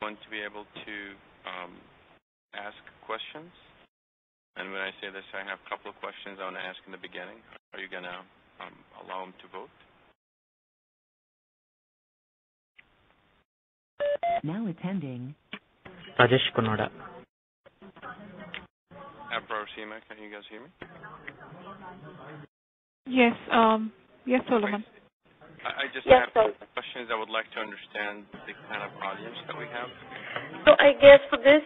want to be able to ask questions. And when I say this, I have a couple of questions I want to ask in the beginning. Are you going to allow them to vote? Now attending. Rajesh Kunada. Abrar Seema, can you guys hear me? Yes, yes, Solomon. I just have questions. I would like to understand the kind of audience that we have. So I guess for this,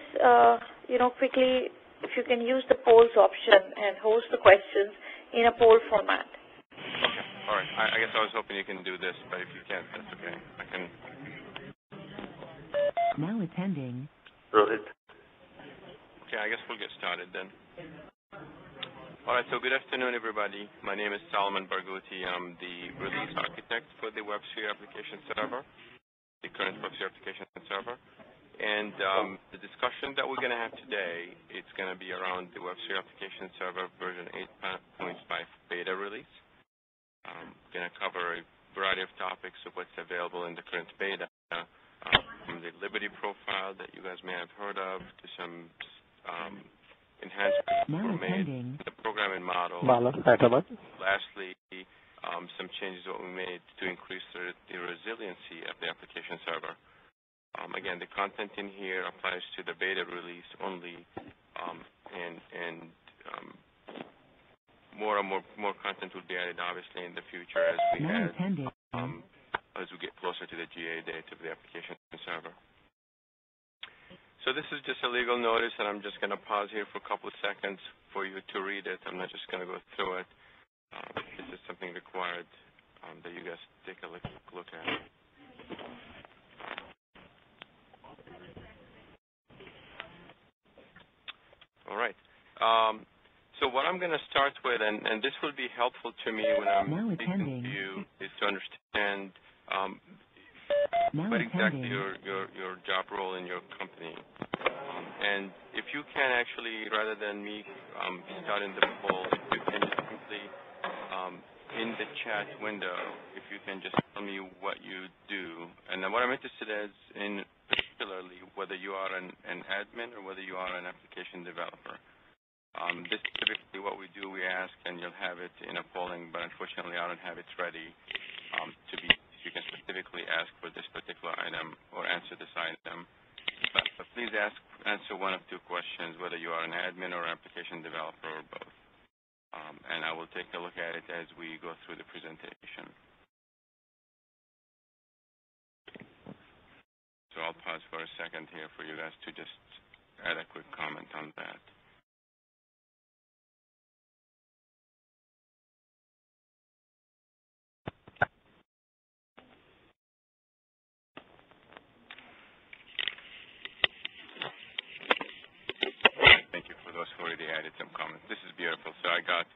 quickly, if you can use the polls option and host the questions in a poll format. Okay. All right. I guess I was hoping you can do this, but if you can't, that's okay. I can. Now attending. Rohit. Okay, I guess we'll get started then. All right, so good afternoon, everybody. My name is Salman Barghouti. I'm the release architect for the WebSphere Application Server, the current WebSphere Application Server. And the discussion that we're going to have today, it's going to be around the WebSphere Application Server version 8.5 beta release. We're going to cover a variety of topics of what's available in the current beta, from the Liberty profile that you guys may have heard of to some enhancements that were made in the programming model. Lastly, some changes that we made to increase the resiliency of the application server. Again, the content in here applies to the beta release only, and more and more content will be added, obviously, in the future as we get closer to the GA date of the application server. So this is just a legal notice, and I'm just going to pause here for a couple of seconds for you to read it. I'm not just going to go through it. This is something required that you guys take a look at. All right. So what I'm going to start with, and this will be helpful to me when I'm speaking to you, is to understand what exactly your job role in your company. And if you can actually, rather than me starting the poll, if you can just simply, in the chat window, if you can just tell me what you do. And then what I'm interested in particularly whether you are an admin or whether you are an application developer. This is typically what we do. We ask, and you'll have it in a polling, but unfortunately I don't have it ready to be. You can specifically ask for this particular item or answer this item. But please answer one of two questions, whether you are an admin or application developer or both. And I will take a look at it as we go through the presentation. So I'll pause for a second here for you guys to just add a quick comment on that. Already added some comments. This is beautiful. So I got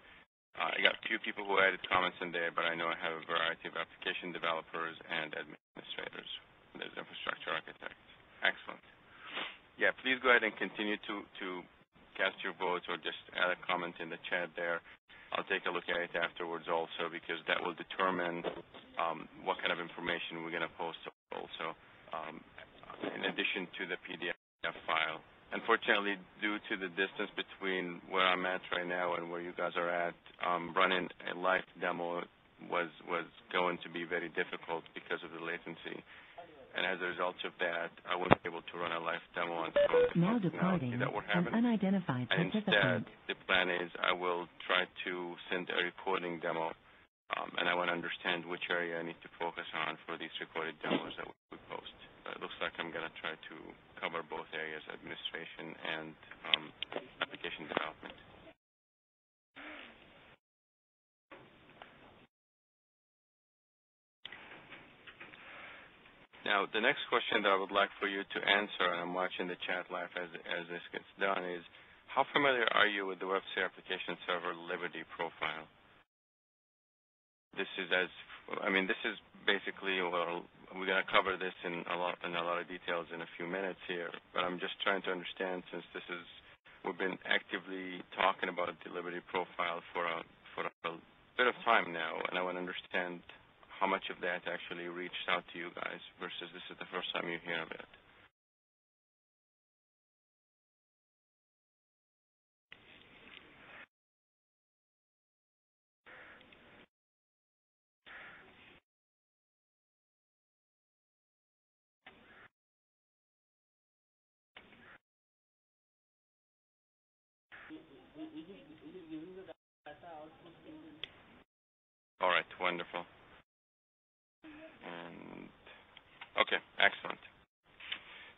a few people who added comments in there, but I know I have a variety of application developers and administrators. There's infrastructure architects. Excellent. Yeah, please go ahead and continue to cast your votes or just add a comment in the chat there. I'll take a look at it afterwards also, because that will determine what kind of information we're going to post also, in addition to the PDF file. Unfortunately, due to the distance between where I'm at right now and where you guys are at, running a live demo was going to be very difficult because of the latency. And as a result of that, I wasn't able to run a live demo on the functionality that we're having. Unidentified and instead, the plan is I will try to send a recording demo, and I want to understand which area I need to focus on for these recorded demos that we post. It looks like I'm going to try to cover both areas, administration and application development. Now, the next question that I would like for you to answer, and I'm watching the chat live as this gets done, is how familiar are you with the WebSphere Application Server Liberty profile? This is basically, well, we're going to cover this in a lot of details in a few minutes here, but I'm just trying to understand, since we've been actively talking about the Liberty profile for a bit of time now, and I want to understand how much of that actually reached out to you guys versus this is the first time you hear of it. All right, wonderful. And okay, excellent.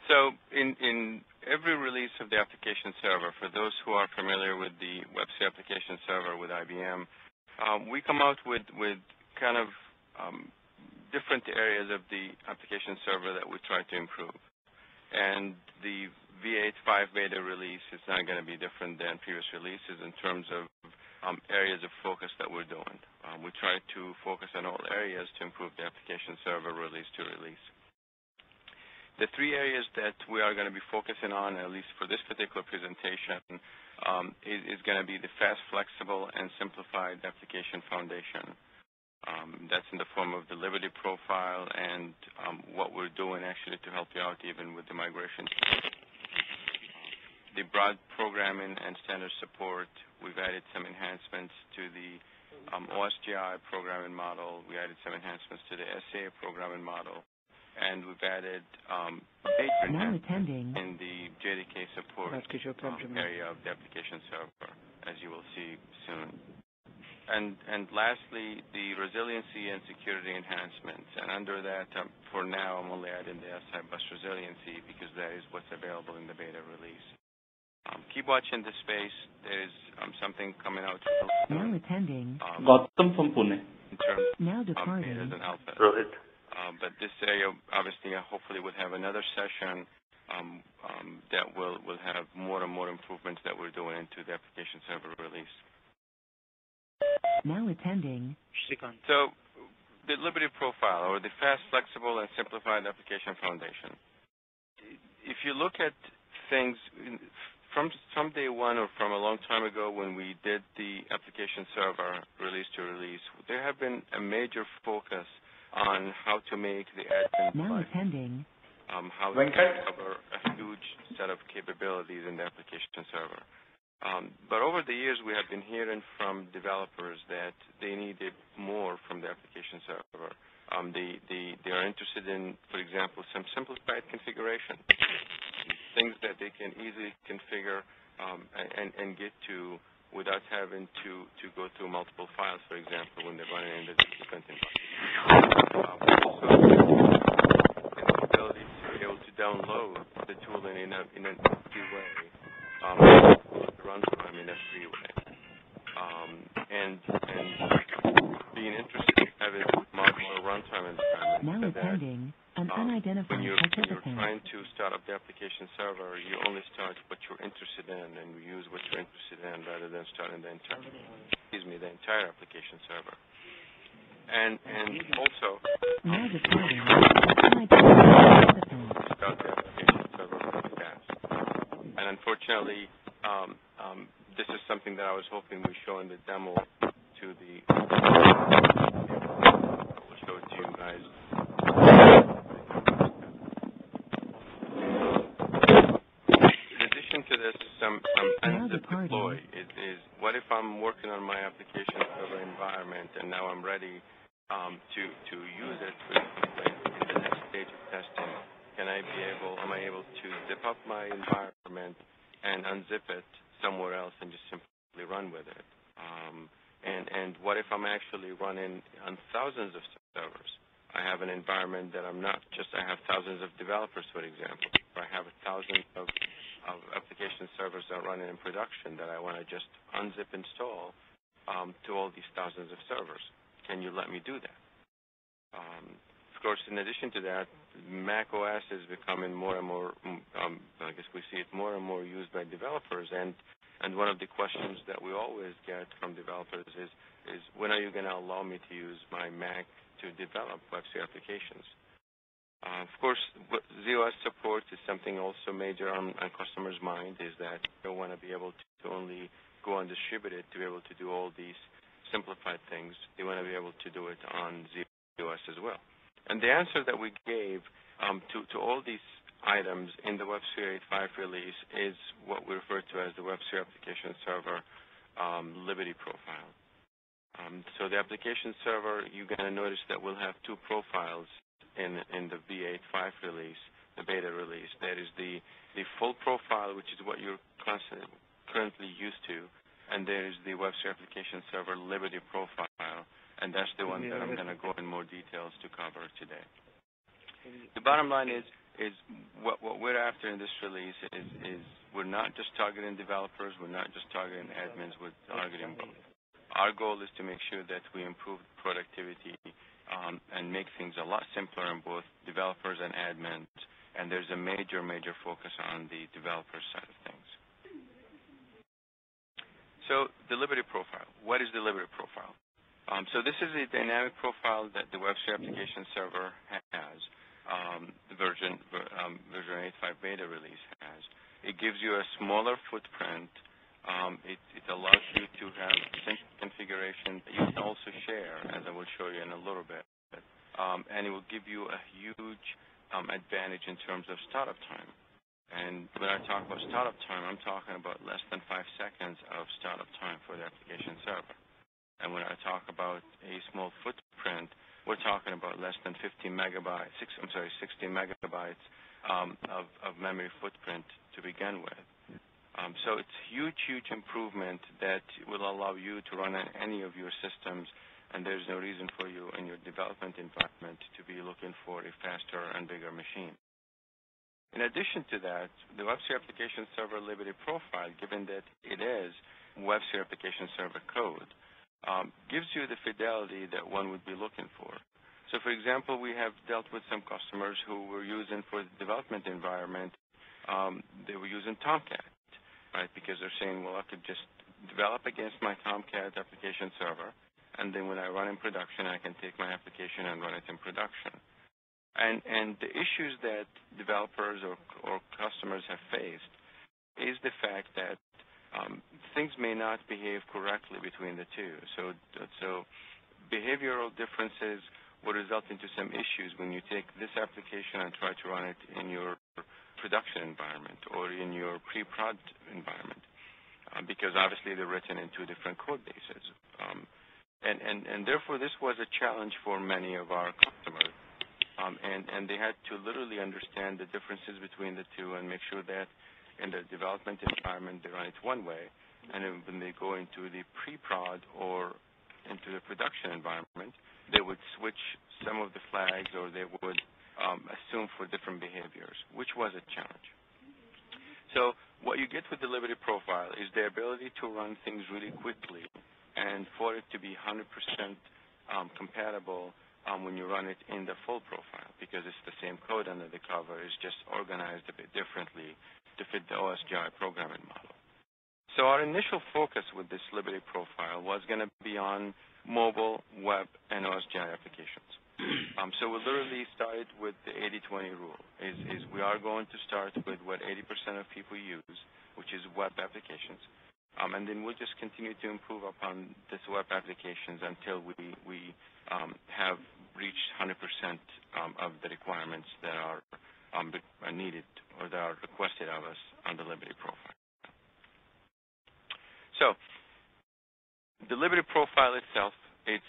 So in every release of the application server, for those who are familiar with the WebSphere Application Server with IBM, we come out with kind of different areas of the application server that we try to improve. And the V8.5 beta release is not going to be different than previous releases in terms of areas of focus that we're doing. We try to focus on all areas to improve the application server release to release. The three areas that we are going to be focusing on, at least for this particular presentation, is going to be the fast, flexible, and simplified application foundation. That's in the form of the Liberty profile and what we're doing actually to help you out even with the migration. The broad programming and standard support, we've added some enhancements to the OSGI programming model. We added some enhancements to the SAA programming model. And we've added major enhancements in the JDK support area of the application server, as you will see soon. And lastly, the resiliency and security enhancements. And under that, for now, I'm only adding the SI bus resiliency because that is what's available in the beta release. Keep watching this space. There's something coming out. Now attending. Gautam from Pune. In terms now of departing. betas and alphas. Rohit. But this area, obviously, hopefully will have another session that will have more and more improvements that we're doing into the application server release. Now attending. So the Liberty profile, or the fast, flexible, and simplified application foundation. If you look at things from day one or from a long time ago when we did the application server release to release, there have been a major focus on how to make the admin now life, attending. how to cover a huge set of capabilities in the application server. But over the years, we have been hearing from developers that they needed more from the application server. They are interested in, for example, some simplified configuration, things that they can easily configure and get to without having to go through multiple files, for example, when they're running in the different environment. Also, the ability to be able to download the tooling in an easy way, runtime in a free way, and being interested in having modular runtime environments. Now attending. An unidentified when you're participant. trying to start up the application server, you only start what you're interested in, and you use what you're interested in rather than starting the entire application server. And also, now departing. An unidentified participant. start the application server really fast. And unfortunately, this is something that I was hoping we show in the demo to the. I will show it to you guys. To this, some things that deploy is what if I'm working on my application server environment and now I'm ready to use it for in the next stage of testing? Am I able to zip up my environment and unzip it somewhere else and just simply run with it? And what if I'm actually running on thousands of servers? I have an environment that I have thousands of developers, for example. I have thousands of application servers that are running in production that I want to just unzip install to all these thousands of servers. Can you let me do that? Of course, in addition to that, Mac OS is becoming more and more, I guess we see it more and more used by developers. And one of the questions that we always get from developers is when are you going to allow me to use my Mac to develop WebSphere applications? Of course, ZOS support is something also major on customers' mind, is that they want to be able to only go on distributed to be able to do all these simplified things. They want to be able to do it on ZOS as well. And the answer that we gave to all these items in the WebSphere 8.5 release is what we refer to as the WebSphere Application Server Liberty profile. So the application server, you're going to notice that we'll have two profiles in the V8.5 release, the beta release. That is the full profile, which is what you're currently used to, and there is the WebSphere Application Server Liberty Profile, and that's the one that I'm going to go in more details to cover today. The bottom line is what we're after in this release is we're not just targeting developers, we're not just targeting admins, we're targeting both. Our goal is to make sure that we improve productivity and make things a lot simpler on both developers and admins, and there's a major focus on the developer side of things. So the Liberty Profile. What is the Liberty Profile? So this is a dynamic profile that the WebSphere Application Server has. The version 8.5 beta release has. It gives you a smaller footprint. It allows you to have simple configuration that you can also share, as I will show you in a little bit. And it will give you a huge advantage in terms of startup time. And when I talk about startup time, I'm talking about less than 5 seconds of startup time for the application server. And when I talk about a small footprint, we're talking about less than 60 megabytes of memory footprint to begin with. So it's huge improvement that will allow you to run on any of your systems, and there's no reason for you in your development environment to be looking for a faster and bigger machine. In addition to that, the WebSphere Application Server Liberty Profile, given that it is WebSphere Application Server code, gives you the fidelity that one would be looking for. So, for example, we have dealt with some customers who were using for the development environment, they were using Tomcat, right? Because they're saying, well, I could just develop against my Tomcat application server, and then when I run in production, I can take my application and run it in production. And the issues that developers or customers have faced is the fact that things may not behave correctly between the two. So behavioral differences will result into some issues when you take this application and try to run it in your production environment or in your pre-prod environment, because obviously they're written in two different code bases. And therefore, this was a challenge for many of our customers. And they had to literally understand the differences between the two and make sure that in the development environment they run it one way, and then when they go into the pre-prod or into the production environment, they would switch some of the flags or they would assume for different behaviors, which was a challenge. So what you get with the Liberty Profile is the ability to run things really quickly and for it to be 100% compatible when you run it in the full profile, because it's the same code under the cover. It's just organized a bit differently to fit the OSGI programming model. So our initial focus with this Liberty Profile was going to be on mobile, web, and OSGI applications. So we literally started with the 80-20 rule, is we are going to start with what 80% of people use, which is web applications. And then we'll just continue to improve upon this web applications until we have reached 100% of the requirements that are needed or that are requested of us on the Liberty Profile. So the Liberty Profile itself, it's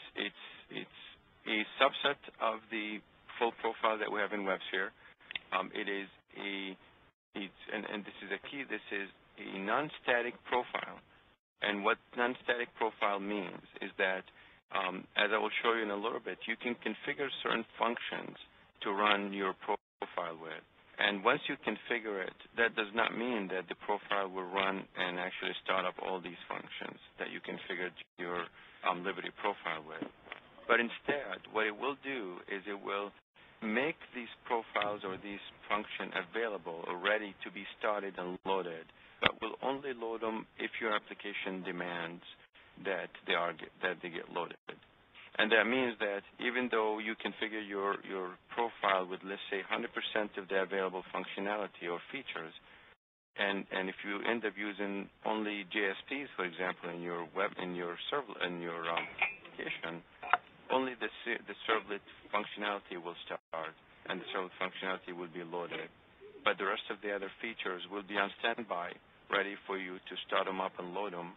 a subset of the full profile that we have in WebSphere. It is and this is a key. This is a non-static profile. And what non-static profile means is that, as I will show you in a little bit, you can configure certain functions to run your profile with. And once you configure it, that does not mean that the profile will run and actually start up all these functions that you configured your Liberty Profile with. But instead, what it will do is it will make these profiles or these functions available or ready to be started and loaded, but will only load them if your application demands that they get loaded. And that means that even though you configure your profile with, let's say, 100% of the available functionality or features, and if you end up using only JSPs, for example, in your application, only the servlet functionality will start, and the servlet functionality will be loaded. But the rest of the other features will be on standby, ready for you to start them up and load them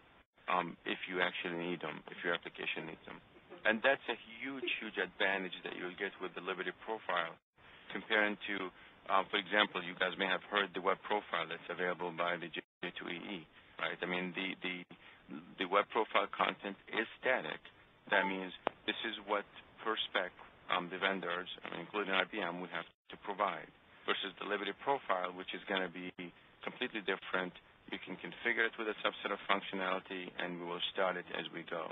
if you actually need them, if your application needs them. And that's a huge advantage that you'll get with the Liberty Profile comparing to, for example, you guys may have heard the web profile that's available by the to EE, right? I mean, the web profile content is static. That means this is what per spec the vendors, including IBM, would have to provide, versus the Liberty profile, which is going to be completely different. You can configure it with a subset of functionality, and we will start it as we go.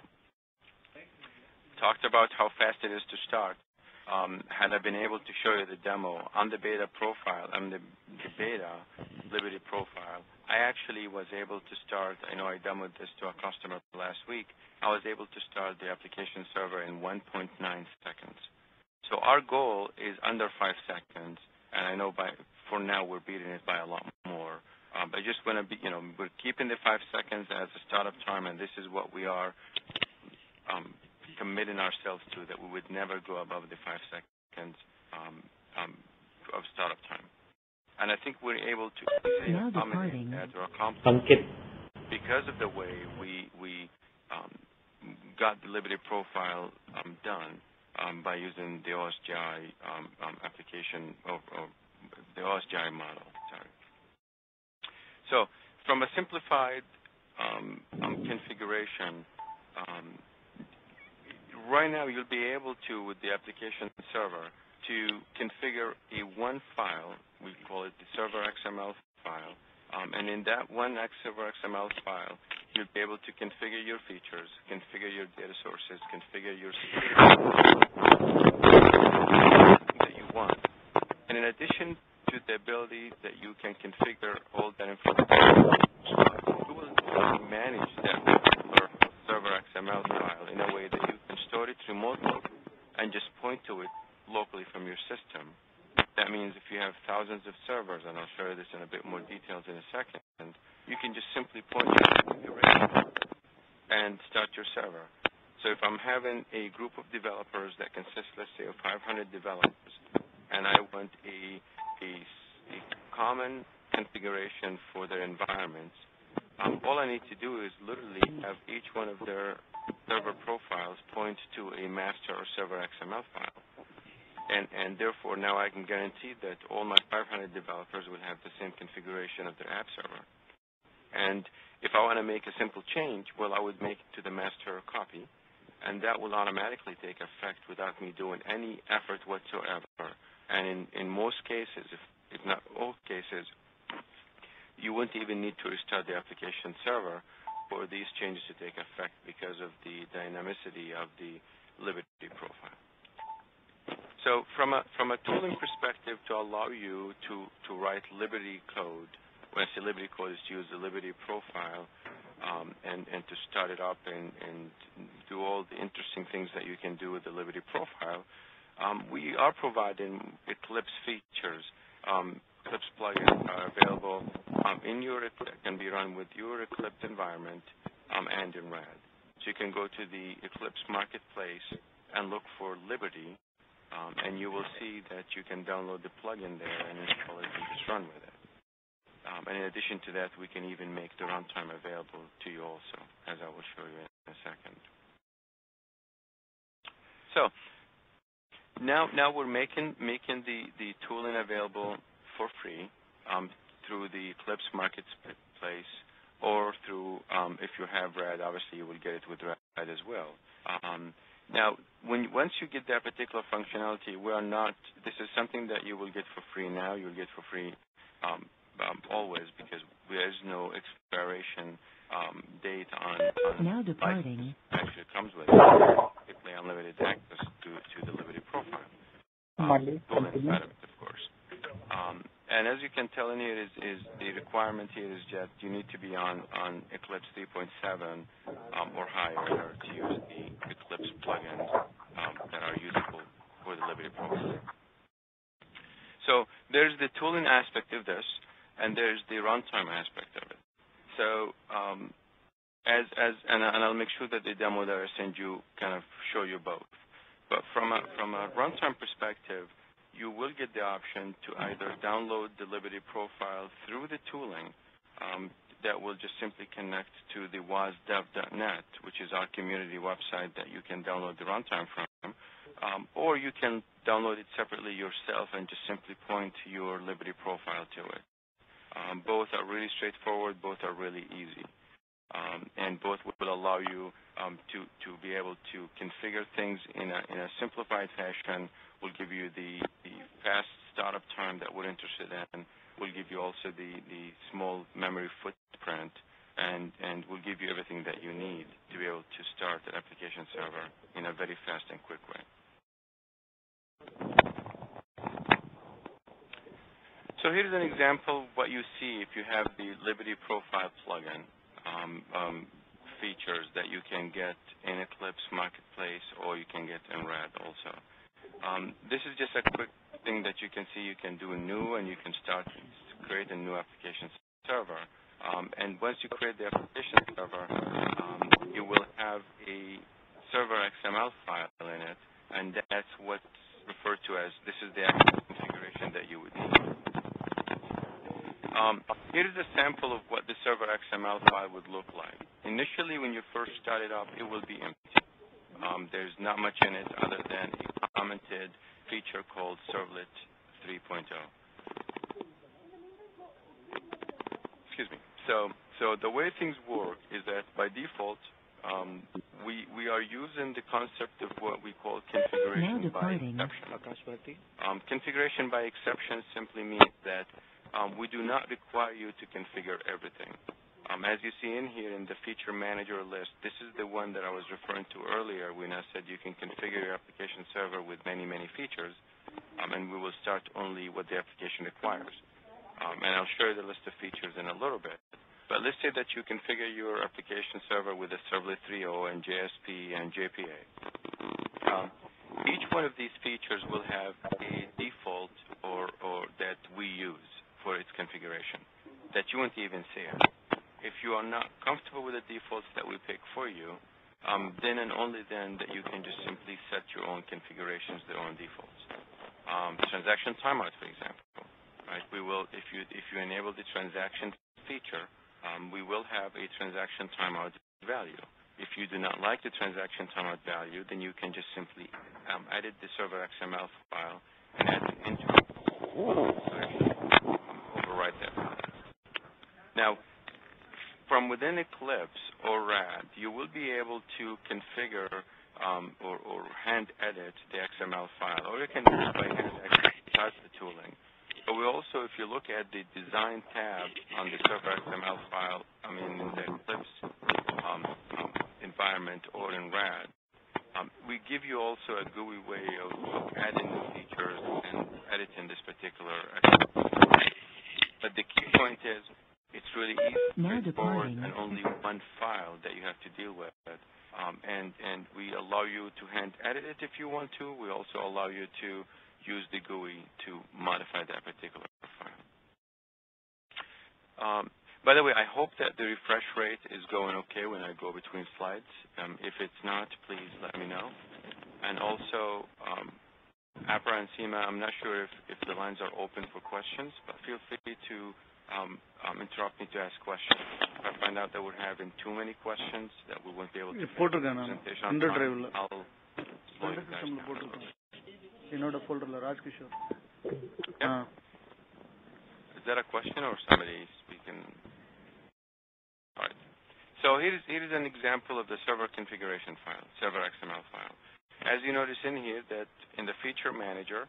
Talked about how fast it is to start. Had I been able to show you the demo on the beta profile, the beta Liberty profile, I actually was able to start. I know I demoed this to a customer last week. I was able to start the application server in 1.9 seconds. So our goal is under 5 seconds, and I know for now we're beating it by a lot more. I just want to be, we're keeping the 5 seconds as a startup time, and this is what we are committing ourselves to, that we would never go above the 5 seconds of startup time. And I think we're able to accommodate that or accomplish because of the way we got the Liberty profile done by using the OSGI application or the OSGI model. Sorry. So from a simplified configuration, right now you'll be able to, with the application server, to configure a one file. We call it the server XML file. And in that one server XML file, you'll be able to configure your features, configure your data sources, configure your security that you want. And in addition to the ability that you can configure all that information, you will manage that particular server XML file in a way that you can store it remotely and just point to it locally from your system. That means if you have thousands of servers, and I'll show you this in a bit more details in a second, you can just simply point to the configuration and start your server. So if I'm having a group of developers that consists, let's say, of 500 developers, and I want a common configuration for their environments, all I need to do is literally have each one of their server profiles point to a master or server XML file. And therefore, now I can guarantee that all my 500 developers will have the same configuration of their app server. And if I want to make a simple change, well, I would make it to the master copy, and that will automatically take effect without me doing any effort whatsoever. And in most cases, if not all cases, you wouldn't even need to restart the application server for these changes to take effect because of the dynamicity of the Liberty profile. So from a tooling perspective, to allow you to write Liberty code, when I say Liberty code, is to use the Liberty profile and to start it up and do all the interesting things that you can do with the Liberty profile, we are providing Eclipse features. Eclipse plugins are available in your Eclipse, can be run with your Eclipse environment and in RAD. So you can go to the Eclipse marketplace and look for Liberty, and you will see that you can download the plugin there and install it and just run with it. And in addition to that, we can even make the runtime available to you also, as I will show you in a second. So now we're making the tooling available for free through the Eclipse marketplace, or through, if you have RAD, obviously you will get it with RAD as well. Now, once you get that particular functionality, this is something that you will get for free now. You'll get for free always, because there is no expiration date on now departing. Actually, it comes with basically unlimited access to the Liberty profile. Tooling side of it, of course. And as you can tell in here, is the requirement here is that you need to be on Eclipse 3.7 or higher in order to use the Eclipse plugins that are useful for the Liberty profile. So there's the tooling aspect of this, and there's the runtime aspect of it. So and I'll make sure that the demo that I send you kind of show you both. But from a runtime perspective, you will get the option to either download the Liberty profile through the tooling that will just simply connect to the wasdev.net, which is our community website that you can download the runtime from, or you can download it separately yourself and just simply point your Liberty profile to it. Both are really really straightforward. Both are really easy. And both will allow you to be able to configure things in a simplified fashion, will give you the fast startup time that we're interested in, will give you also the small memory footprint, and will give you everything that you need to be able to start an application server in a very fast and quick way. So here's an example of what you see if you have the Liberty Profile plugin. Features that you can get in Eclipse Marketplace, or you can get in RAD also. This is just a quick thing that you can see. You can do a new, and you can start to create a new application server. And once you create the application server, you will have a server XML file in it, and that's what's referred to as this is the actual configuration that you would need. Here is a sample of what the server XML file would look like. Initially, when you first start it up, it will be empty. There's not much in it other than a commented feature called Servlet 3.0. Excuse me. So the way things work is that by default, we are using the concept of what we call configuration by exception. Configuration by exception simply means that we do not require you to configure everything. As you see in here in the feature manager list, this is the one that I was referring to earlier when I said you can configure your application server with many, many features, and we will start only what the application requires. And I'll show you the list of features in a little bit. But let's say that you configure your application server with a Servlet 3.0 and JSP and JPA. Each one of these features will have a default or that we use for its configuration that you won't even see it. If you are not comfortable with the defaults that we pick for you, then and only then that you can just simply set your own configurations, their own defaults. Transaction timeout, for example, right? We will, if you enable the transaction feature, we will have a transaction timeout value. If you do not like the transaction timeout value, then you can just simply edit the server XML file and add an interim to overwrite that file. Now, from within Eclipse or RAD, you will be able to configure or hand edit the XML file, or you can do it by hand exercise the tooling. But we also, if you look at the design tab on the server XML file, in the Eclipse environment or in RAD, we give you also a GUI way of adding new features and editing this particular XML file. But the key point is, it's really easy, straightforward, and only one file that you have to deal with. And we allow you to hand edit it if you want to. We also allow you to use the GUI to modify that particular file. By the way, I hope that the refresh rate is going okay when I go between slides. If it's not, please let me know. And also, Apra and Seema, I'm not sure if the lines are open for questions, but feel free to interrupt me to ask questions. If I find out that we're having too many questions that we won't be able to make a presentation on time, I'll slow you guys down. Yeah. Is that a question or somebody speaking? All right. So here is an example of the server configuration file, server XML file. As you notice in here that in the feature manager,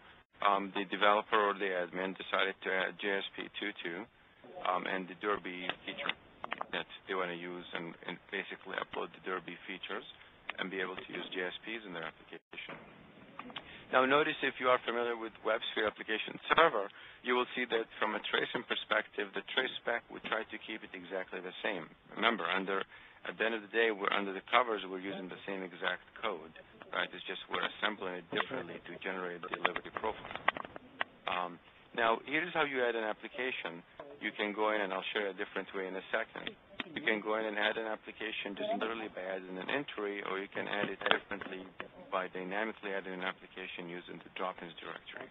the developer or the admin decided to add JSP 2.2 and the Derby feature that they want to use and basically upload the Derby features and be able to use JSPs in their application. Now notice if you are familiar with WebSphere Application Server, you will see that from a tracing perspective, the trace spec, we try to keep it exactly the same. Remember, at the end of the day, we're under the covers, we're using the same exact code, right? It's just we're assembling it differently to generate the Liberty profile. Now, here's how you add an application. You can go in, and I'll show you a different way in a second. You can go in and add an application just literally by adding an entry, or you can add it differently by dynamically adding an application using the drop-ins directory.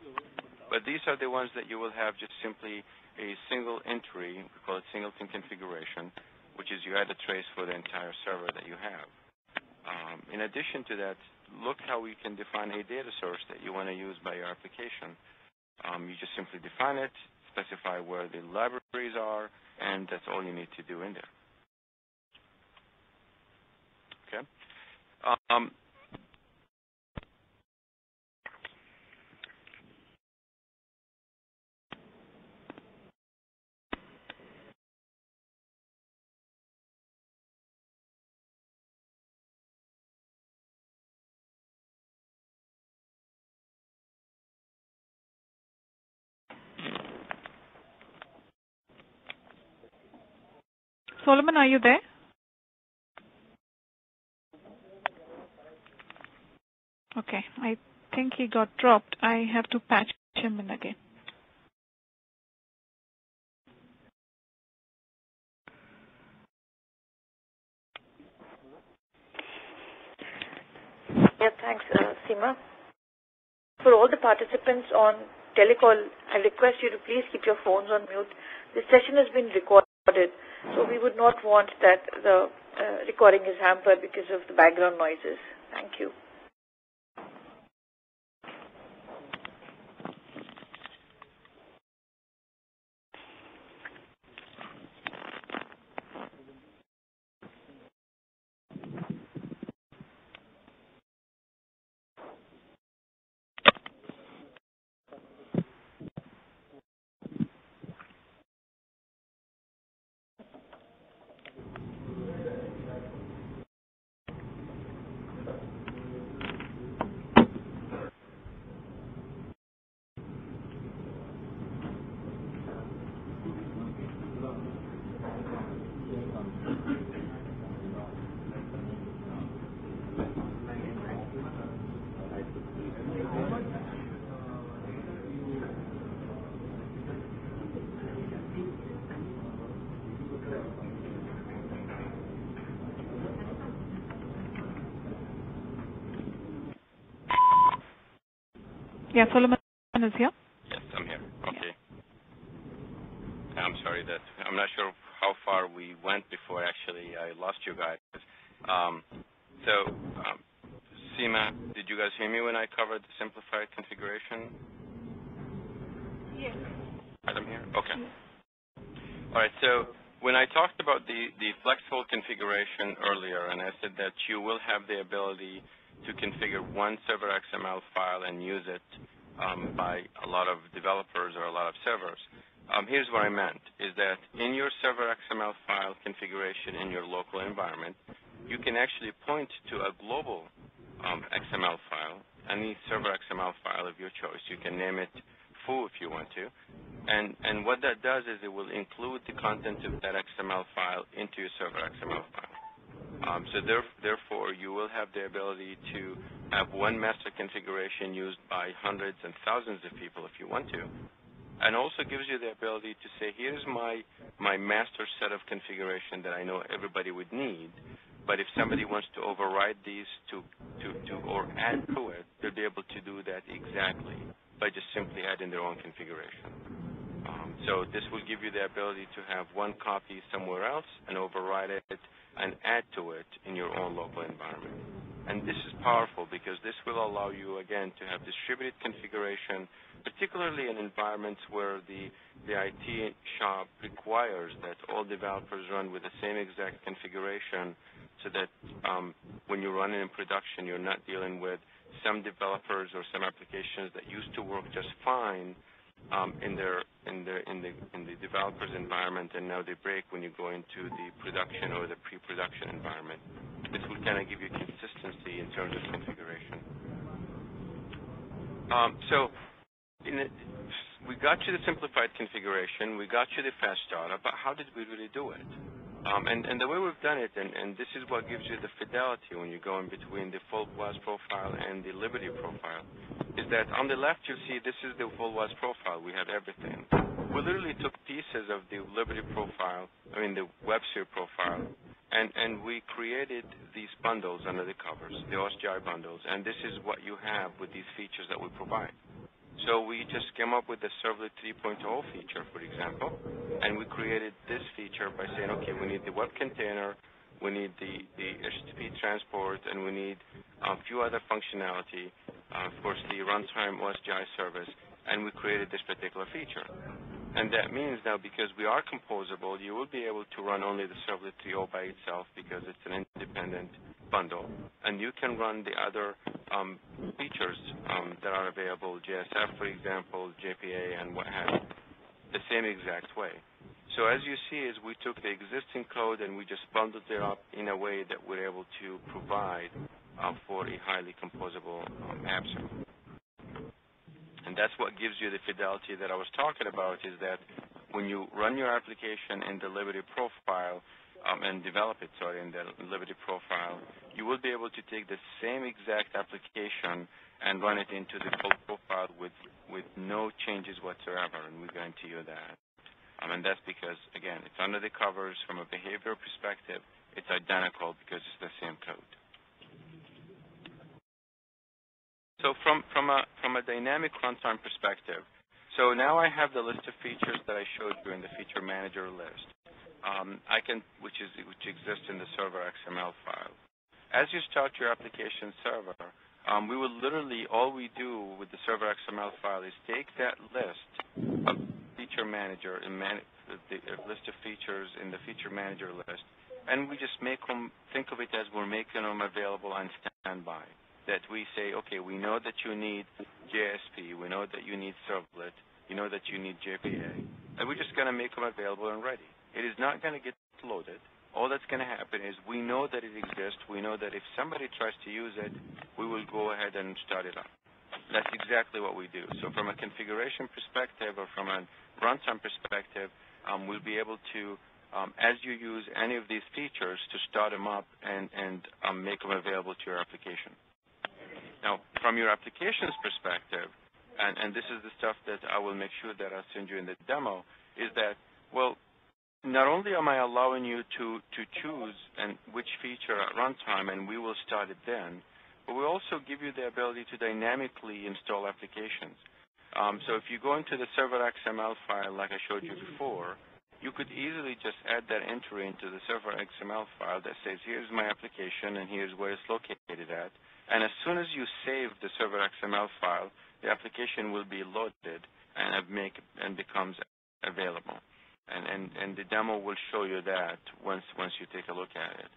But these are the ones that you will have just simply a single entry, we call it singleton configuration, which is you add a trace for the entire server that you have. In addition to that, look how you can define a data source that you want to use by your application. You just simply define it. specify where the libraries are, and that's all you need to do in there. Okay. Solomon, are you there? Okay, I think he got dropped. I have to patch him in again. Yeah, thanks, Seema. For all the participants on telecall, I request you to please keep your phones on mute. This session has been recorded, so we would not want that the recording is hampered because of the background noises. Thank you. Yeah, Solomon is here. Yes, I'm here. Okay. Yeah. I'm sorry that I'm not sure how far we went before actually I lost you guys. Seema, did you guys hear me when I covered the simplified configuration? Yes. I'm here? Okay. All right, so when I talked about the flexible configuration earlier, and I said that you will have the ability to configure one server XML file and use it by a lot of developers or a lot of servers. Here's what I meant, is that in your server XML file configuration in your local environment, you can actually point to a global XML file, any server XML file of your choice. You can name it foo if you want to. And what that does is it will include the contents of that XML file into your server XML file. Therefore, you will have the ability to have one master configuration used by hundreds and thousands of people if you want to, and also gives you the ability to say, here's my master set of configuration that I know everybody would need, but if somebody wants to override these or add to it, they'll be able to do that exactly by just simply adding their own configuration. So this will give you the ability to have one copy somewhere else and override it and add to it in your own local environment. And this is powerful because this will allow you, again, to have distributed configuration, particularly in environments where the IT shop requires that all developers run with the same exact configuration so that when you're running in production, you're not dealing with some developers or some applications that used to work just fine in the developer's environment, and now they break when you go into the production or the pre-production environment. This will kind of give you consistency in terms of configuration. We got you the simplified configuration, we got you the fast startup, but how did we really do it? And the way we've done it, and this is what gives you the fidelity when you go in between the full WAS profile and the Liberty profile, is that on the left you'll see this is the full WAS profile. We have everything. We literally took pieces of the Liberty profile, the WebSphere profile, and we created these bundles under the covers, the OSGI bundles, and this is what you have with these features that we provide. So we just came up with the Servlet 3.0 feature, for example, and we created this feature by saying, okay, we need the web container, we need the HTTP transport, and we need a few other functionality, of course, the runtime OSGI service, and we created this particular feature. And that means now, because we are composable, you will be able to run only the servlet 3.0 by itself because it's an independent bundle. And you can run the other features that are available, JSF, for example, JPA, and what have you, the same exact way. So as you see, is we took the existing code and we just bundled it up in a way that we're able to provide for a highly composable app server. And that's what gives you the fidelity that I was talking about, is that when you run your application in the Liberty profile and develop it, in the Liberty profile, you will be able to take the same exact application and run it into the full profile with no changes whatsoever, and we guarantee you that. And that's because, again, it's under the covers. From a behavioral perspective, it's identical because it's the same code. So from a dynamic runtime perspective, so now I have the list of features that I showed you in the feature manager list, which exists in the server XML file. As you start your application server, we will literally, all we do with the server XML file is take that list of feature manager and the list of features in the feature manager list, and we just think of it as we're making them available on standby. That we say, okay, we know that you need JSP, we know that you need servlet, you know that you need JPA, and we're just going to make them available and ready. It is not going to get loaded. All that's going to happen is we know that it exists. We know that if somebody tries to use it, we will go ahead and start it up. That's exactly what we do. So from a configuration perspective or from a runtime perspective, we'll be able to, as you use any of these features, to start them up and make them available to your application. Now, from your application's perspective, and this is the stuff that I will make sure that I'll send you in the demo, is that, well, not only am I allowing you to choose which feature at runtime, and we will start it then, but we also give you the ability to dynamically install applications. So if you go into the server XML file like I showed you before, you could easily just add that entry into the server XML file that says, here's my application and here's where it's located at. And as soon as you save the server XML file, the application will be loaded and becomes available. And the demo will show you that once you take a look at it.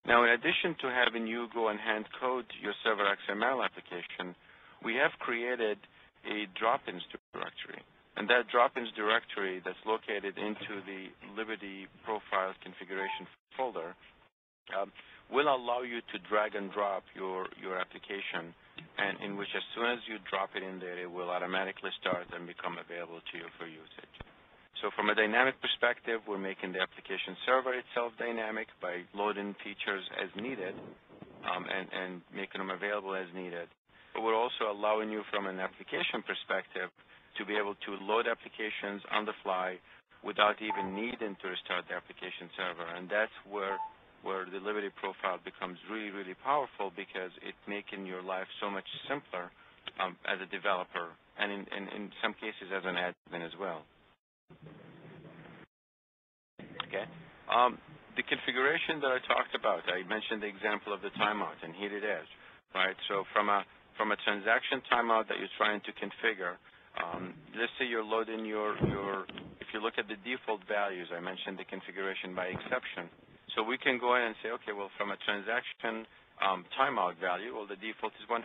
Now, in addition to having you go and hand code your server XML application, we have created a drop-ins directory. And that drop-ins directory that's located into the Liberty profile configuration folder will allow you to drag and drop your application, and in which as soon as you drop it in there, it will automatically start and become available to you for usage. So from a dynamic perspective, we're making the application server itself dynamic by loading features as needed and making them available as needed. But we're also allowing you from an application perspective to be able to load applications on the fly without even needing to restart the application server. And that's where the Liberty profile becomes really, really powerful, because it's making your life so much simpler as a developer, and in some cases as an admin as well. Okay. The configuration that I talked about, I mentioned the example of the timeout and heated edge, right? So from a transaction timeout that you're trying to configure, let's say you're loading if you look at the default values, I mentioned the configuration by exception. So we can go in and say, okay, well, from a transaction timeout value, well, the default is 100.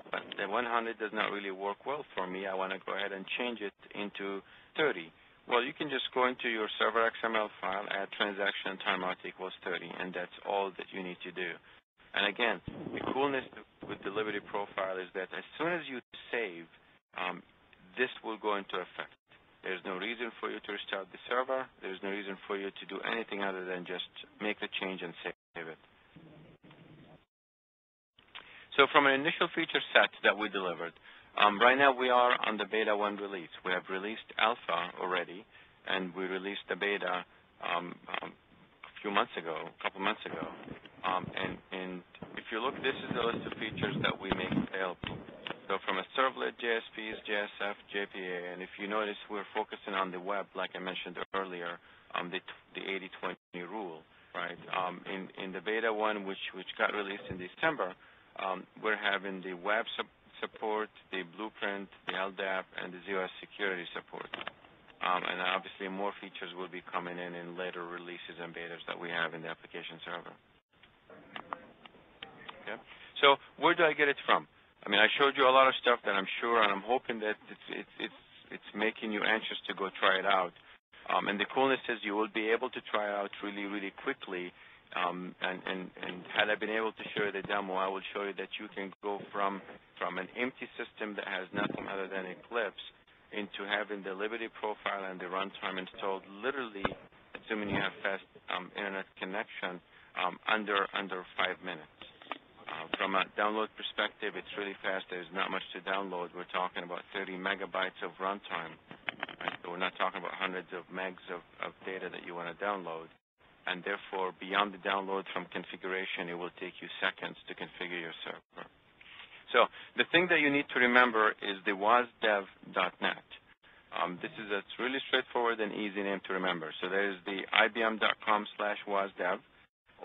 But the 100 does not really work well for me. I want to go ahead and change it into 30. Well, you can just go into your server XML file, add transaction timeout equals 30, and that's all that you need to do. And again, the coolness with the Liberty profile is that as soon as you save, this will go into effect. There's no reason for you to restart the server. There's no reason for you to do anything other than just make the change and save it. So from an initial feature set that we delivered, right now we are on the beta 1 release. We have released alpha already, and we released the beta a couple months ago. And if you look, this is the list of features that we make available. So from a servlet, JSPs, JSF, JPA, and if you notice, we're focusing on the web, like I mentioned earlier, the 80-20 rule, right? In the beta 1, which got released in December, we're having the web support, the blueprint, the LDAP, and the ZOS security support. and obviously more features will be coming in later releases and betas that we have in the application server. Okay. So where do I get it from? I mean, I showed you a lot of stuff that I'm sure, and I'm hoping that it's making you anxious to go try it out. And the coolness is you will be able to try it out really, really quickly. And had I been able to show you the demo, I will show you that you can go from an empty system that has nothing other than Eclipse into having the Liberty profile and the runtime installed, literally, assuming you have fast internet connection, under 5 minutes. From a download perspective, it's really fast. There's not much to download. We're talking about 30 megabytes of runtime. Right? So we're not talking about hundreds of megs of data that you want to download. And therefore, beyond the download from configuration, it will take you seconds to configure your server. So the thing that you need to remember is the wasdev.net. This is a really straightforward and easy name to remember. So there's the ibm.com/wasdev,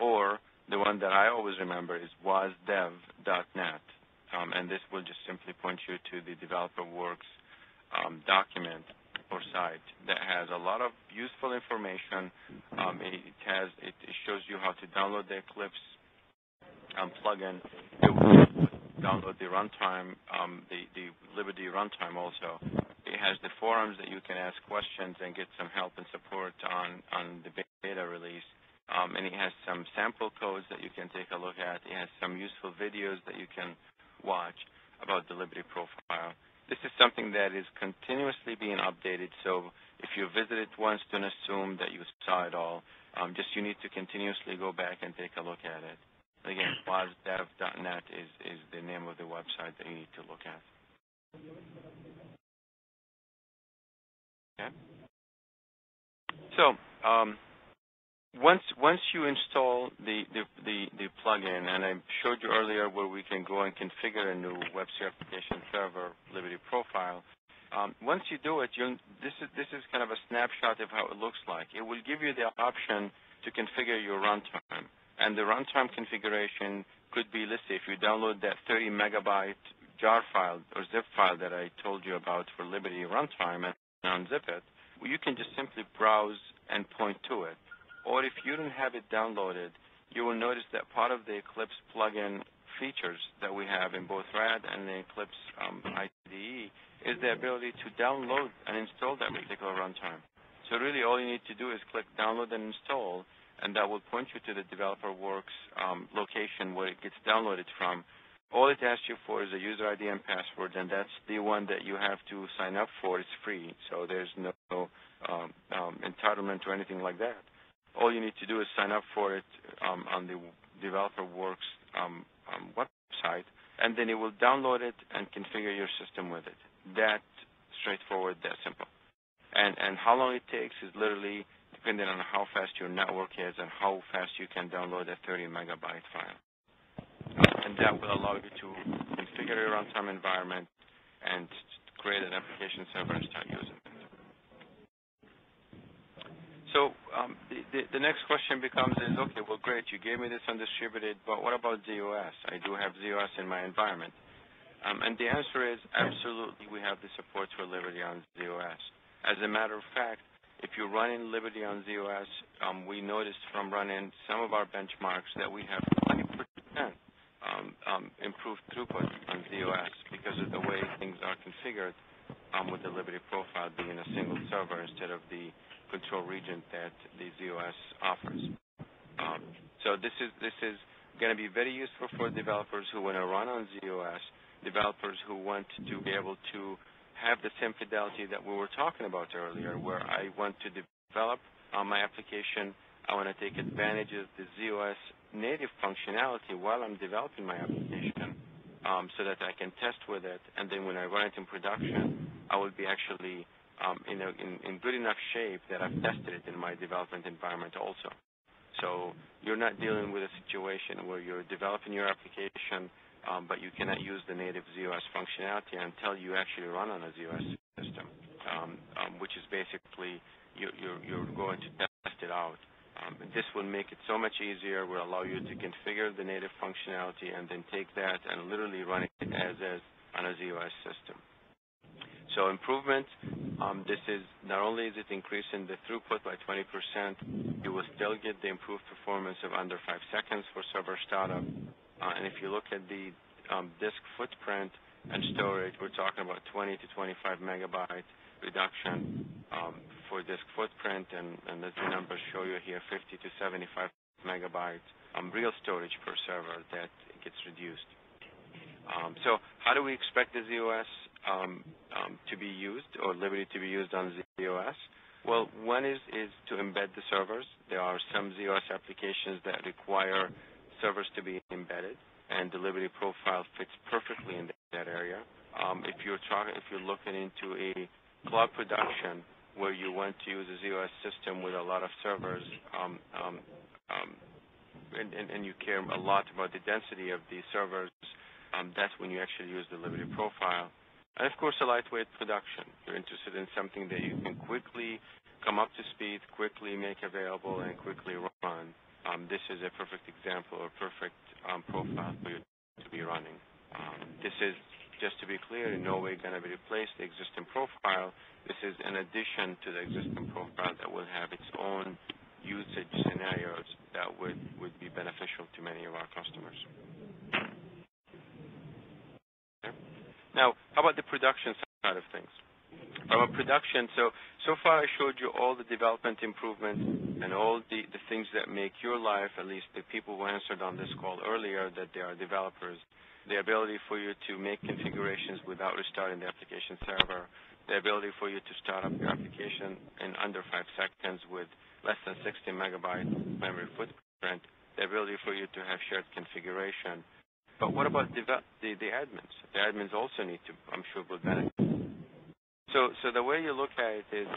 or the one that I always remember is wasdev.net. And this will just simply point you to the Developer Works document or site that has a lot of useful information. It shows you how to download the Eclipse plugin. It will download the runtime, the Liberty runtime also. It has the forums that you can ask questions and get some help and support on the beta release. And it has some sample codes that you can take a look at. It has some useful videos that you can watch about the Liberty profile. This is something that is continuously being updated, so if you visit it once, don't assume that you saw it all. Just you need to continuously go back and take a look at it. Again, wasdev.net is the name of the website that you need to look at. Okay. So once you install the plugin, and I showed you earlier where we can go and configure a new WebSphere Application Server Liberty profile. Once you do it, this is kind of a snapshot of how it looks like. It will give you the option to configure your runtime. And the runtime configuration could be, let's say, if you download that 30 megabyte jar file or zip file that I told you about for Liberty runtime and unzip it, you can just simply browse and point to it. Or if you don't have it downloaded, you will notice that part of the Eclipse plugin features that we have in both RAD and the Eclipse IDE is the ability to download and install that particular runtime. So really all you need to do is click download and install, and that will point you to the Developer Works location where it gets downloaded from. All it asks you for is a user ID and password, and that's the one that you have to sign up for. It's free, so there's no entitlement or anything like that. All you need to do is sign up for it on the Developer Works website, and then it will download it and configure your system with it. That straightforward, that simple. And how long it takes is literally depending on how fast your network is and how fast you can download a 30 megabyte file. And that will allow you to configure your runtime environment and create an application server and start using it. So the next question becomes okay, well, great, you gave me this undistributed, but what about ZOS? I do have ZOS in my environment. And the answer is absolutely we have the support for Liberty on ZOS. As a matter of fact, if you're running Liberty on ZOS, we noticed from running some of our benchmarks that we have 20% improved throughput on ZOS because of the way things are configured with the Liberty profile being a single server instead of the control region that the ZOS offers. So this is going to be very useful for developers who want to run on ZOS, developers who want to be able to have the same fidelity that we were talking about earlier, where I want to develop my application. I want to take advantage of the ZOS native functionality while I'm developing my application so that I can test with it. And then when I run it in production, I will be actually in good enough shape that I've tested it in my development environment also. So you're not dealing with a situation where you're developing your application but you cannot use the native ZOS functionality until you actually run on a ZOS system, which is basically you're going to test it out. This will make it so much easier, will allow you to configure the native functionality and then take that and literally run it as is on a ZOS system. So improvement, this is not only is it increasing the throughput by 20%, you will still get the improved performance of under 5 seconds for server startup. And if you look at the disk footprint and storage, we're talking about 20 to 25 megabyte reduction for disk footprint, and as the numbers show you here, 50 to 75 megabytes real storage per server that gets reduced. So how do we expect the ZOS to be used, or Liberty to be used on ZOS? Well, one is to embed the servers. There are some ZOS applications that require servers to be embedded, and the Liberty profile fits perfectly in that area. If you're looking into a cloud production where you want to use a ZOS system with a lot of servers, and you care a lot about the density of the servers, that's when you actually use the Liberty profile. And, of course, a lightweight production. You're interested in something that you can quickly come up to speed, quickly make available, and quickly run. This is a perfect example or perfect profile for you to be running. This is, just to be clear, in no way going to replace the existing profile. This is an addition to the existing profile that will have its own usage scenarios that would be beneficial to many of our customers. Okay. Now, how about the production side of things? From a production, so far I showed you all the development improvements and all the things that make your life, at least the people who answered on this call earlier, that they are developers, the ability for you to make configurations without restarting the application server, the ability for you to start up your application in under 5 seconds with less than 60 megabyte memory footprint, the ability for you to have shared configuration. But what about the admins? The admins also need to, I'm sure, will benefit. So the way you look at it is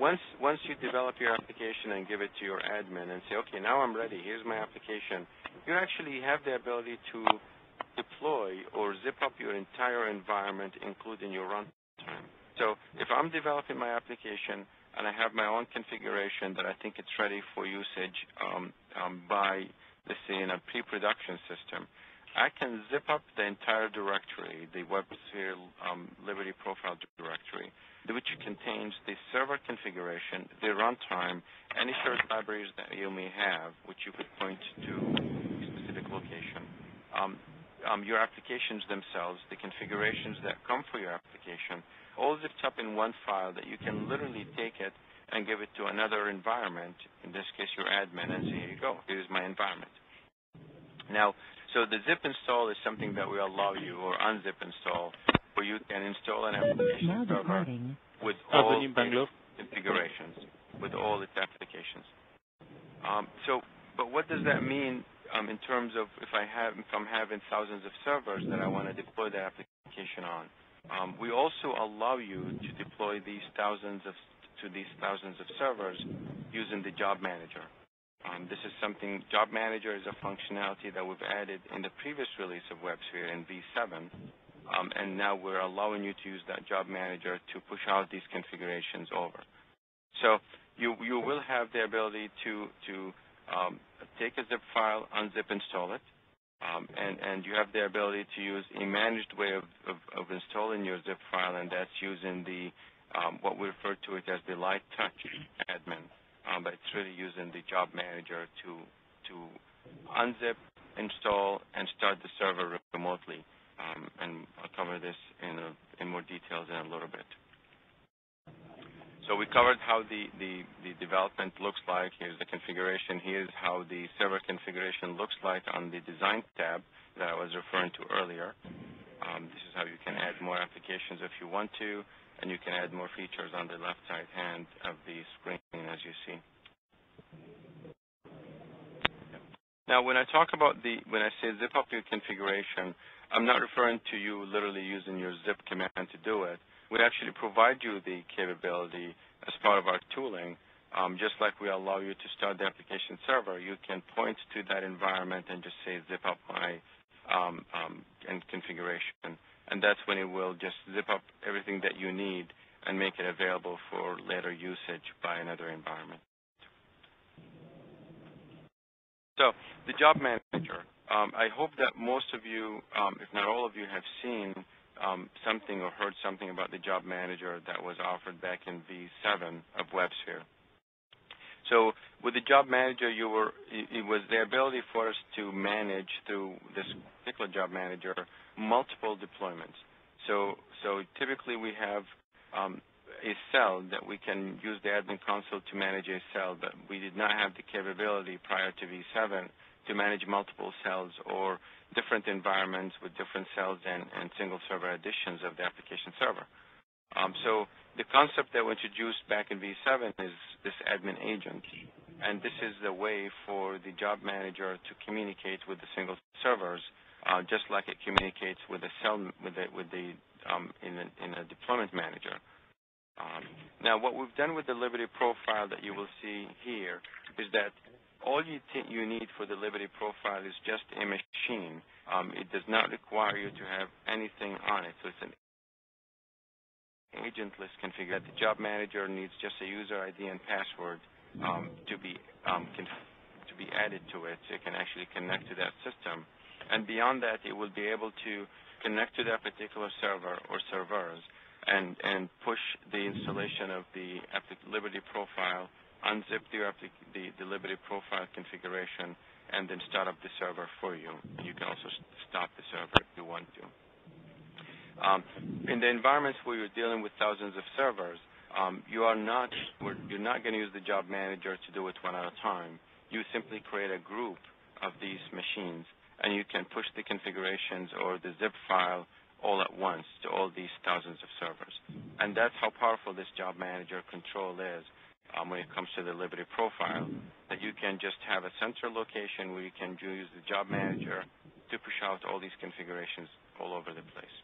once you develop your application and give it to your admin and say, okay, now I'm ready, here's my application, you actually have the ability to deploy or zip up your entire environment, including your runtime. So if I'm developing my application and I have my own configuration that I think it's ready for usage by, let's say, in a pre-production system, I can zip up the entire directory, the WebSphere Liberty Profile directory, which contains the server configuration, the runtime, any shared libraries that you may have, which you could point to a specific location, your applications themselves, the configurations that come for your application, all zipped up in one file that you can literally take it and give it to another environment, in this case your admin, and say, here you go, here's my environment. Now, so the zip install is something that we allow you, or unzip install, where you can install an application server with all its configurations, with all its applications. But what does that mean in terms of if I'm having thousands of servers that I want to deploy the application on? We also allow you to deploy these thousands of servers using the Job Manager. This is something, Job Manager is a functionality that we've added in the previous release of WebSphere in V7, and now we're allowing you to use that Job Manager to push out these configurations over. So you will have the ability to take a zip file, unzip, install it, and you have the ability to use a managed way of installing your zip file, and that's using the what we refer to it as the light touch admin. But it's really using the Job Manager to unzip, install, and start the server remotely. And I'll cover this in more details in a little bit. So we covered how the development looks like. Here's the configuration. Here's how the server configuration looks like on the Design tab that I was referring to earlier. This is how you can add more applications if you want to, and you can add more features on the left side hand of the screen, as you see. Now, when I talk about when I say zip up your configuration, I'm not referring to you literally using your zip command to do it. We actually provide you the capability as part of our tooling. Just like we allow you to start the application server, you can point to that environment and just say zip up my configuration. And that's when it will just zip up everything that you need and make it available for later usage by another environment. So the Job Manager, I hope that most of you, if not all of you, have seen something or heard something about the job manager that was offered back in V7 of WebSphere. So with the job manager, it was the ability for us to manage through this particular job manager multiple deployments. So typically we have a cell that we can use the admin console to manage a cell, but we did not have the capability prior to V7 to manage multiple cells or different environments with different cells and single server editions of the application server. So the concept that we introduced back in V7 is this admin agent, and this is the way for the job manager to communicate with the single servers, just like it communicates with the cell in a deployment manager. Now, what we've done with the Liberty profile that you will see here is that all you need for the Liberty profile is just a machine. It does not require you to have anything on it. So it's an agentless configuration. The job manager needs just a user ID and password to be added to it, so it can actually connect to that system. And beyond that, it will be able to connect to that particular server or servers and push the installation of the Liberty profile, unzip the Liberty profile configuration, and then start up the server for you. You can also stop the server if you want to. In the environments where you're dealing with thousands of servers, you're not going to use the job manager to do it one at a time. You simply create a group of these machines, and you can push the configurations or the zip file all at once to all these thousands of servers. And that's how powerful this job manager control is when it comes to the Liberty profile, that you can just have a central location where you can use the job manager to push out all these configurations all over the place.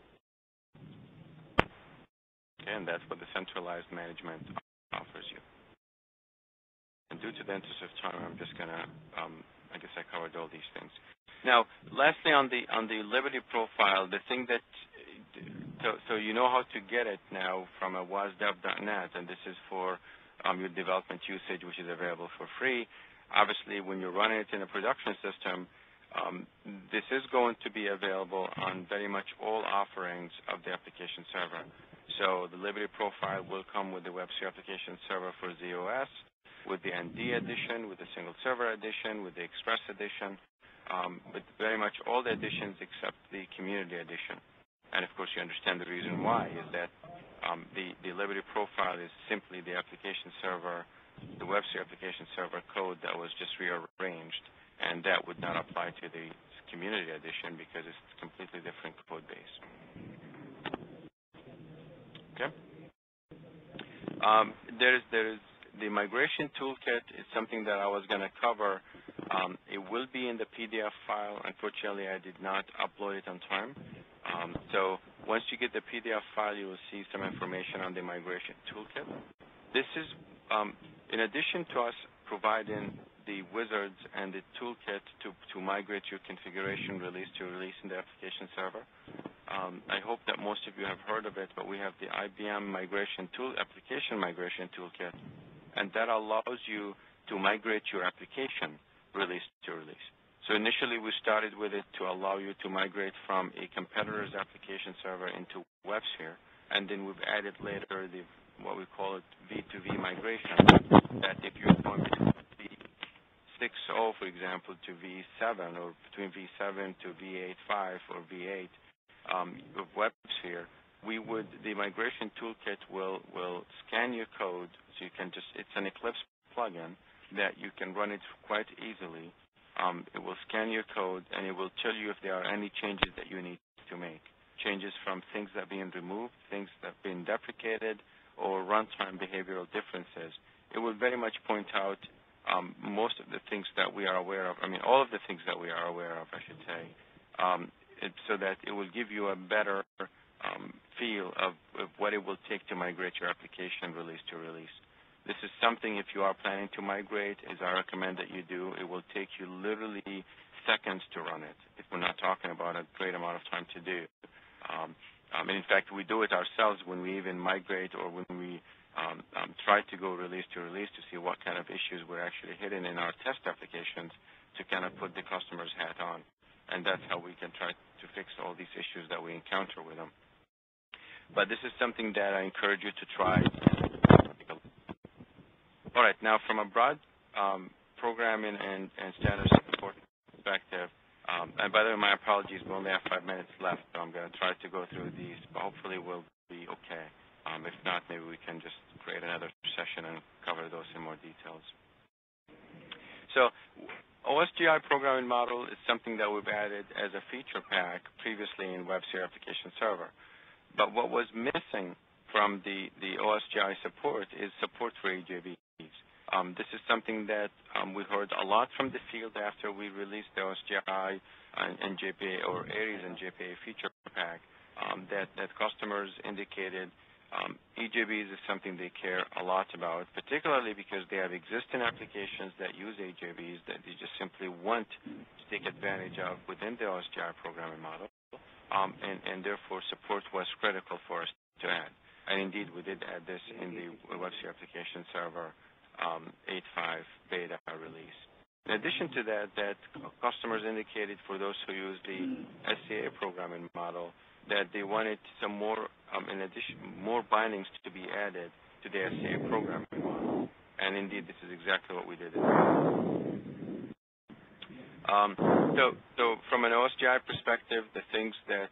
Okay, and that's what the centralized management offers you. And due to the interest of time, I'm just going to, I guess I covered all these things. Now, lastly, on the Liberty profile, the thing that, so you know how to get it now from a wasdev.net, and this is for your development usage, which is available for free. Obviously, when you're running it in a production system, this is going to be available on very much all offerings of the application server. So the Liberty profile will come with the WebSphere Application Server for ZOS, with the ND edition, with the single server edition, with the Express edition, but very much all the editions except the Community edition. And of course, you understand the reason why is that the Liberty profile is simply the application server, the WebSphere Application Server code that was just rearranged, and that would not apply to the Community edition because it's a completely different code base. Okay. There is the migration toolkit is something that I was going to cover. It will be in the PDF file. Unfortunately, I did not upload it on time. So once you get the PDF file, you will see some information on the migration toolkit. This is, in addition to us providing the wizards and the toolkit to migrate your configuration release to release in the application server. I hope that most of you have heard of it, but we have the IBM application migration toolkit, and that allows you to migrate your application release to release. So initially, we started with it to allow you to migrate from a competitor's application server into WebSphere, and then we've added later what we call it V2V migration, that if you're going between V6.0, for example, to V7, or between V7 to V8.5 or V8 of WebSphere, the migration toolkit will scan your code, so you can it's an Eclipse plugin that you can run it quite easily. It will scan your code, and it will tell you if there are any changes that you need to make. Changes from things that are being removed, things that have been deprecated, or runtime behavioral differences. It will very much point out most of the things that we are aware of. I mean, all of the things that we are aware of, I should say, so that it will give you a better feel of what it will take to migrate your application release to release. This is something, if you are planning to migrate, as I recommend that you do, it will take you literally seconds to run it. If we're not talking about a great amount of time to do. And in fact, we do it ourselves when we even migrate or when we try to go release to release to see what kind of issues we're actually hitting in our test applications to kind of put the customer's hat on. And that's how we can try to fix all these issues that we encounter with them. But this is something that I encourage you to try. All right, now from a broad programming and standard support perspective, and by the way, my apologies, we only have 5 minutes left, so I'm going to try to go through these, but hopefully we'll be okay. If not, maybe we can just create another session and cover those in more details. So OSGI programming model is something that we've added as a feature pack previously in WebSphere Application Server. But what was missing from the OSGI support is support for EJBs. This is something that we heard a lot from the field after we released the OSGI and JPA or Aries and JPA feature pack, that customers indicated EJBs is something they care a lot about, particularly because they have existing applications that use EJBs that they just simply want to take advantage of within the OSGI programming model, and therefore support was critical for us to add. And indeed, we did add this in the WebSphere Application Server 8.5 beta release. In addition to that customers indicated for those who use the SCA programming model that they wanted some more, in addition, more bindings to be added to the SCA programming model. And indeed, this is exactly what we did. So from an OSGI perspective, the things that,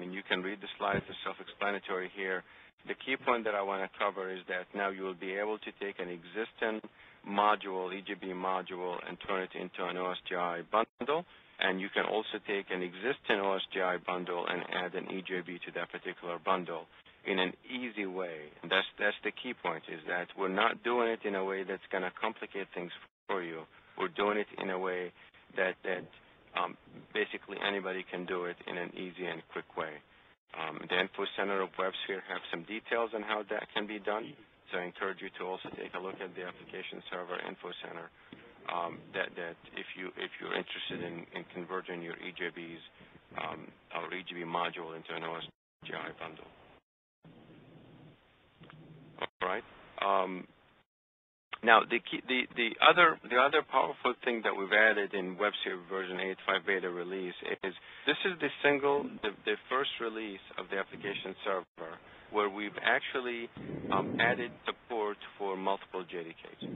you can read the slides, they're self-explanatory here. The key point that I want to cover is that now you will be able to take an existing module, EJB module, and turn it into an OSGI bundle. And you can also take an existing OSGI bundle and add an EJB to that particular bundle in an easy way. And that's the key point, is that we're not doing it in a way that's going to complicate things for you. We're doing it in a way that basically anybody can do it in an easy and quick way. The Info Center of WebSphere have some details on how that can be done. So I encourage you to also take a look at the Application Server Info Center. That if you're interested in converting your EJBs or EJB module into an OSGI bundle. All right. Now the other powerful thing that we've added in WebSphere version 8.5 beta release is this is the first release of the Application Server where we've actually added support for multiple JDKs.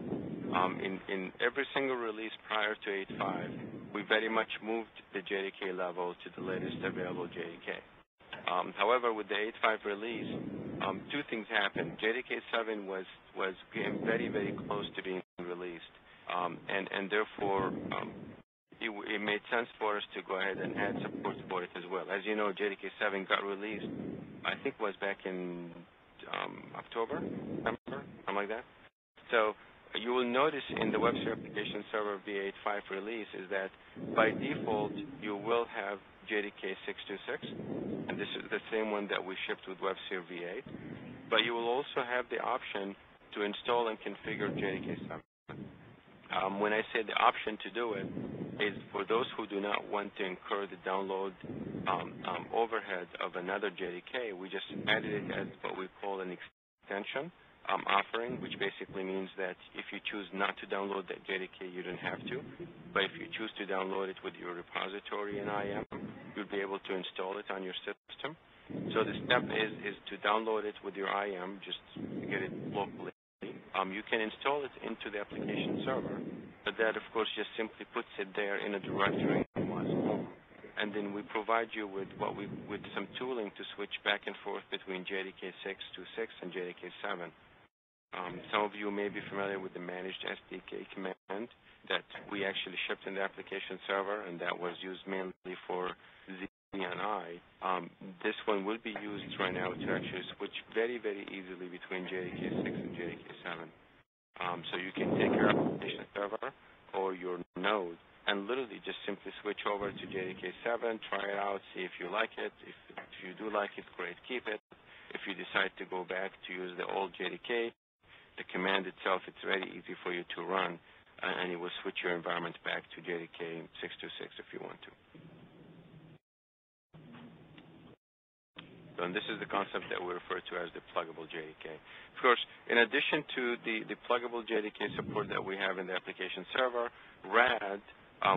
In every single release prior to 8.5, we very much moved the JDK level to the latest available JDK. However, with the 8.5 release, two things happened. JDK 7 was getting very, very close to being released, and therefore it made sense for us to go ahead and add support for it as well. As you know, JDK 7 got released, I think it was back in October, November, something like that. So you will notice in the WebSphere Application Server V8.5 release is that by default you will have JDK 626, and this is the same one that we shipped with WebSphere V8. But you will also have the option to install and configure JDK 7. When I say the option to do it, is for those who do not want to incur the download overhead of another JDK, we just added it as what we call an extension offering, which basically means that if you choose not to download that JDK, you don't have to. But if you choose to download it with your repository in IAM, you'll be able to install it on your system. So the step is to download it with your IAM, just get it locally. You can install it into the application server, but that, of course, just simply puts it there in a directory in one's home. And then we provide you with some tooling to switch back and forth between JDK 626 and JDK 7. Some of you may be familiar with the managed SDK command that we actually shipped in the application server, and that was used mainly for ZNI. This one will be used right now to actually switch very, very easily between JDK 6 and JDK 7. So you can take your application server or your node and literally just simply switch over to JDK 7, try it out, see if you like it. If you do like it, great, keep it. If you decide to go back to use the old JDK, the command itself, it's very easy for you to run, and it will switch your environment back to JDK 626 if you want to. And this is the concept that we refer to as the pluggable JDK. Of course, in addition to the pluggable JDK support that we have in the application server, RAD,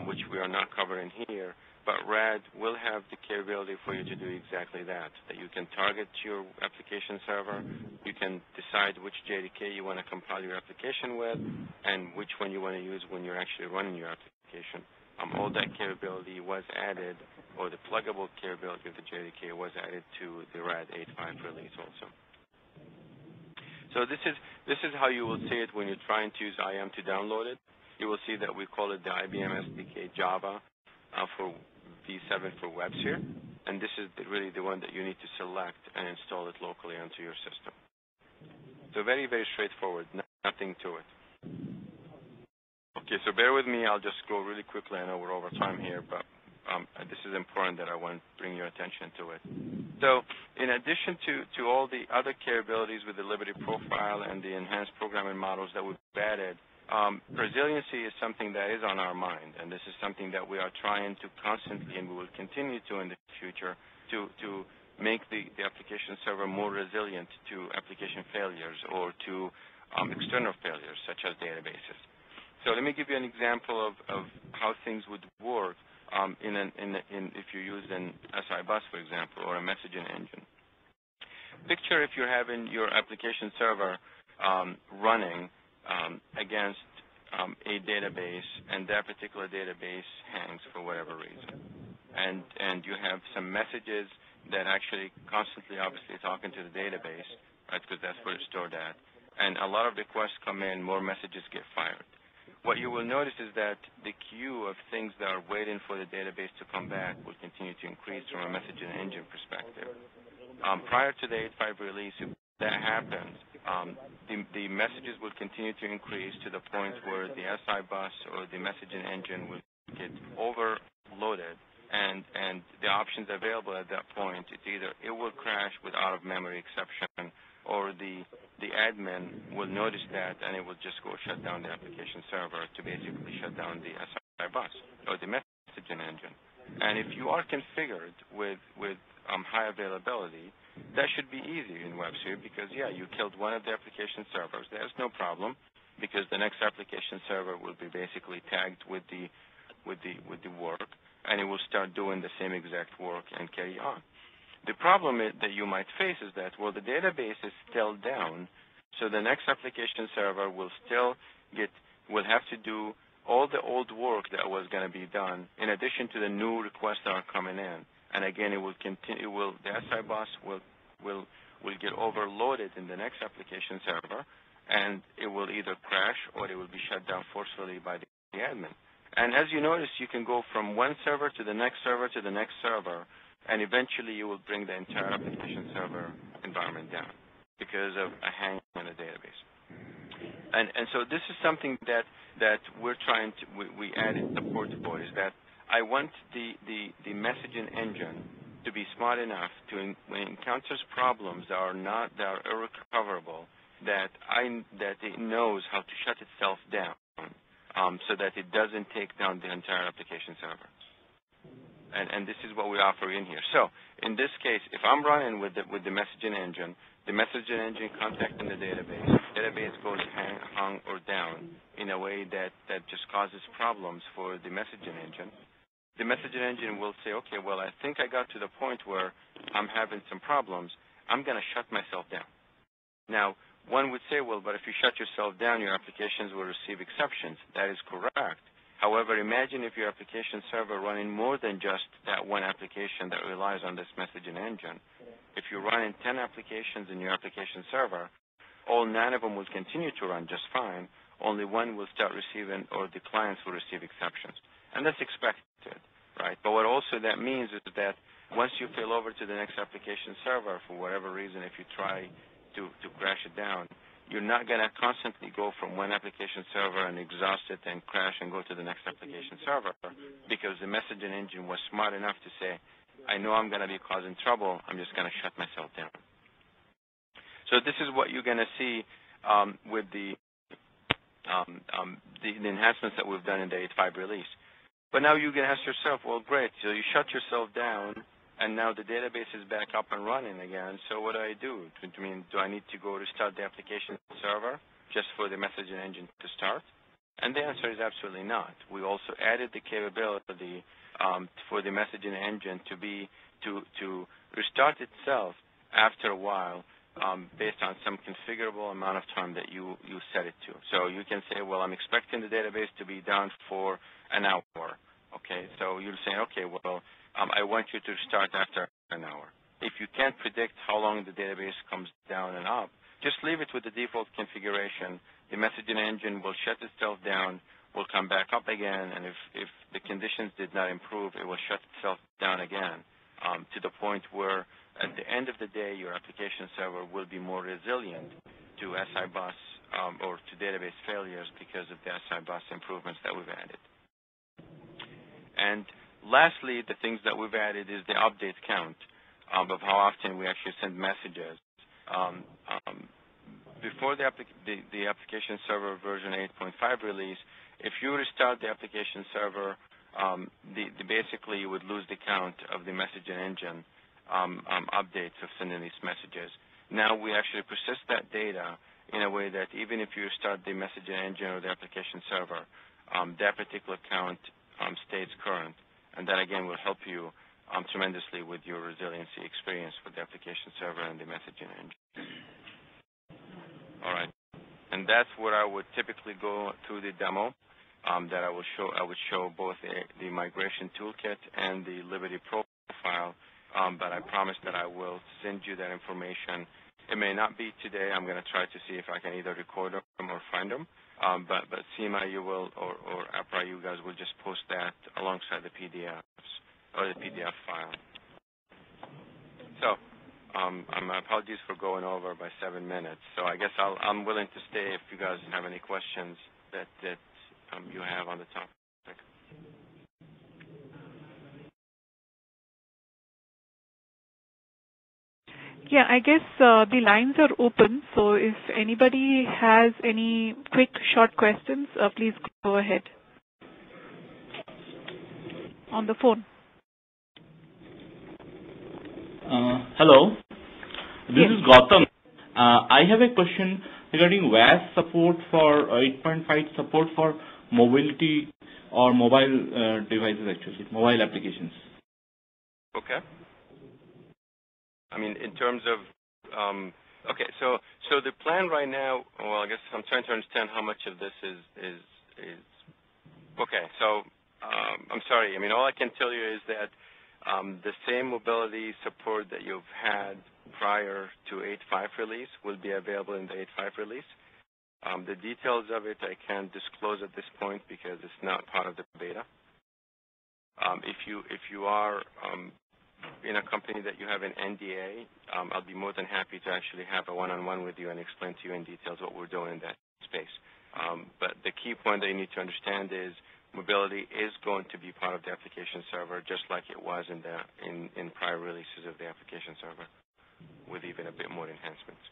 which we are not covering here, but RAD will have the capability for you to do exactly that you can target your application server, you can decide which JDK you want to compile your application with, and which one you want to use when you're actually running your application. All that capability was added, or the pluggable capability of the JDK was added to the RAD 8.5 release also. So this is how you will see it when you're trying to use IAM to download it. You will see that we call it the IBM SDK Java for V7 for WebSphere, and this is really the one that you need to select and install it locally onto your system. So very, very straightforward, nothing to it. Okay, so bear with me. I'll just go really quickly. I know we're over time here, but this is important that I want to bring your attention to it. So in addition to all the other capabilities with the Liberty Profile and the enhanced programming models that we've added, resiliency is something that is on our mind, and this is something that we are trying to constantly, and we will continue to in the future, to make the application server more resilient to application failures or to external failures, such as databases. So let me give you an example of how things would work if you use an SI bus, for example, or a messaging engine. Picture if you're having your application server running against a database, and that particular database hangs for whatever reason. And you have some messages that actually constantly, obviously, talking to the database, right, because that's where it's stored at. And a lot of requests come in, more messages get fired. What you will notice is that the queue of things that are waiting for the database to come back will continue to increase from a messaging engine perspective. Prior to the 8.5 release, if that happens, the messages will continue to increase to the point where the SI bus or the messaging engine will get overloaded, and the options available at that point, it's either it will crash with out-of-memory exception, or the admin will notice that and it will just go shut down the application server to basically shut down the SI bus or the messaging engine. And if you are configured with high availability, that should be easy in WebSphere because, yeah, you killed one of the application servers. There's no problem because the next application server will be basically tagged with the work, and it will start doing the same exact work and carry on. The problem that you might face is that, well, the database is still down, so the next application server will have to do all the old work that was going to be done in addition to the new requests that are coming in. And again, it will continue. The SI bus will get overloaded in the next application server, and it will either crash or it will be shut down forcefully by the admin. And as you notice, you can go from one server to the next server to the next server, and eventually you will bring the entire application server environment down because of a hang on the database. And so this is something that we're trying to we added support for, is that I want the messaging engine to be smart enough to, when it encounters problems that are irrecoverable, that it knows how to shut itself down so that it doesn't take down the entire application server. And this is what we offer in here. So in this case, if I'm running with the messaging engine contacting the database goes hung or down in a way that just causes problems for the messaging engine. The messaging engine will say, okay, well, I think I got to the point where I'm having some problems. I'm going to shut myself down. Now, one would say, well, but if you shut yourself down, your applications will receive exceptions. That is correct. However, imagine if your application server running more than just that one application that relies on this messaging engine. If you're running 10 applications in your application server, all 9 of them will continue to run just fine. Only one will start receiving, or the clients will receive exceptions. And that's expected, right? But what also that means is that once you fail over to the next application server, for whatever reason, if you try to crash it down, you're not going to constantly go from one application server and exhaust it and crash and go to the next application server, because the messaging engine was smart enough to say, I know I'm going to be causing trouble, I'm just going to shut myself down. So this is what you're going to see with the enhancements that we've done in the 8.5 release. But now you can ask yourself, well, great, so you shut yourself down, and now the database is back up and running again, so what do I do? Do I need to go restart the application server just for the messaging engine to start? And the answer is absolutely not. We also added the capability for the messaging engine to restart itself after a while based on some configurable amount of time that you set it to. So you can say, well, I'm expecting the database to be down for an hour. Okay, so you'll say, okay, well, I want you to start after an hour. If you can't predict how long the database comes down and up, just leave it with the default configuration. The messaging engine will shut itself down, will come back up again, and if the conditions did not improve, it will shut itself down again to the point where at the end of the day, your application server will be more resilient to SI bus or to database failures because of the SI bus improvements that we've added. And lastly, the things that we've added is the update count of how often we actually send messages. Before the application server version 8.5 release, if you restart the application server, basically you would lose the count of the messaging engine updates of sending these messages. Now we actually persist that data in a way that even if you start the messaging engine or the application server, that particular count stays current. And that, again, will help you tremendously with your resiliency experience with the application server and the messaging engine. All right. And that's where I would typically go through the demo that I would show both the migration toolkit and the Liberty profile, but I promise that I will send you that information. It may not be today. I'm going to try to see if I can either record them or find them. But Seema, you will, or APRA, you guys will just post that alongside the PDFs or the PDF file. So, my apologies for going over by 7 minutes. So I guess I'm willing to stay if you guys have any questions that you have on the topic. Yeah, I guess the lines are open, so if anybody has any quick, short questions, please go ahead. On the phone. Hello. This Yes. is Gautam. I have a question regarding WAS support for 8.5 support for mobility or mobile devices, actually, mobile applications. Okay. I mean, in terms of, okay, so the plan right now, well, I guess I'm trying to understand how much of this is okay, so I'm sorry. I mean, all I can tell you is that the same mobility support that you've had prior to 8.5 release will be available in the 8.5 release. The details of it I can't disclose at this point because it's not part of the beta. If you are in a company that you have an NDA, I'll be more than happy to actually have a one-on-one with you and explain to you in details what we're doing in that space. But the key point that you need to understand is mobility is going to be part of the application server, just like it was in prior releases of the application server, with even a bit more enhancements.